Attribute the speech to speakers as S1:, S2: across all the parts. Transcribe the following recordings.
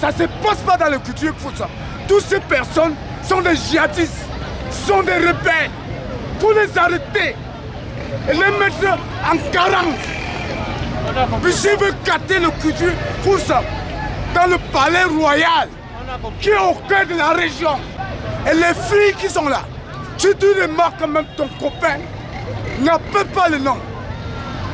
S1: Ça ne se passe pas dans la culture Foussa. Toutes ces personnes sont des djihadistes, sont des rebelles. Faut les arrêter et les mettre en carence. Puis s'ils veulent capter le culture Foussa dans le palais royal, qui est au cœur de la région, et les filles qui sont là, si tu remarques quand même ton copain, n'appelle pas le nom.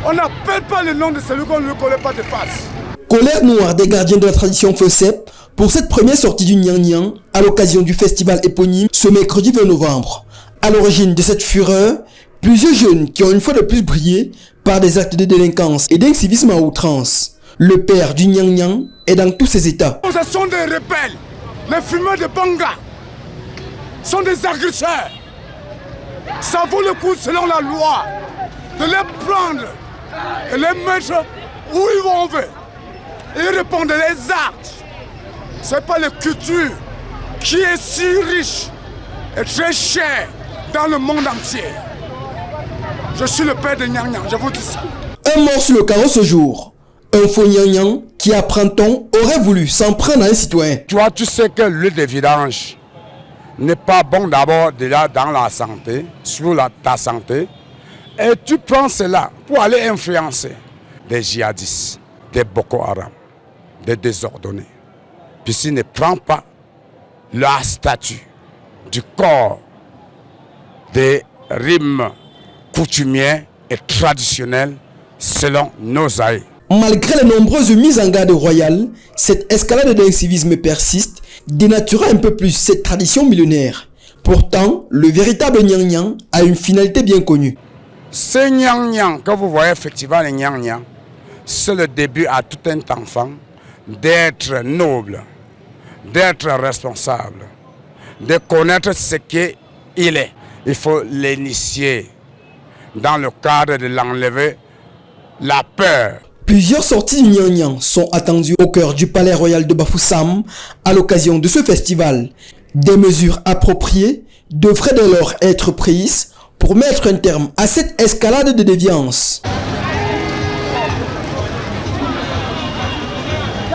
S1: On n'appelle pas le nom de celui qu'on ne connaît pas de face.
S2: Colère noire des gardiens de la tradition FESEP pour cette première sortie du Niang Niang à l'occasion du festival éponyme ce mercredi 20 novembre. À l'origine de cette fureur, plusieurs jeunes qui ont une fois de plus brillé par des actes de délinquance et d'incivisme à outrance. Le père du Niang Niang est dans tous ses états.
S1: Ce sont des rebelles. Les fumeurs de Banga sont des agresseurs. Ça vaut le coup, selon la loi, de les prendre et les mettre où ils vont veut. Et répondre les actes. Ce n'est pas la culture qui est si riche et très chère dans le monde entier. Je suis le père de Niang Niang, je vous dis ça.
S2: Un mort sur le carreau ce jour. Un faux Niang Niang qui, apprend-on, aurait voulu s'en prendre à un citoyen.
S3: Toi, tu sais que l'huile de vidange n'est pas bon d'abord déjà dans la santé, sur ta santé. Et tu prends cela pour aller influencer des djihadistes, des Boko Haram, des désordonnés. Puis s'il ne prend pas la statue du corps des rimes coutumières et traditionnelles selon nos aïeux.
S2: Malgré les nombreuses mises en garde royales, cette escalade d'incivisme persiste, dénaturant un peu plus cette tradition millénaire. Pourtant, le véritable Niang Niang a une finalité bien connue.
S3: Ce Niang Niang, que vous voyez effectivement, le Niang Niang, c'est le début à tout un enfant d'être noble, d'être responsable, de connaître ce qu'il est. Il faut l'initier dans le cadre de l'enlever la peur.
S2: Plusieurs sorties du Niang Niang sont attendues au cœur du palais royal de Bafoussam à l'occasion de ce festival. Des mesures appropriées devraient dès lors être prises pour mettre un terme à cette escalade de déviance.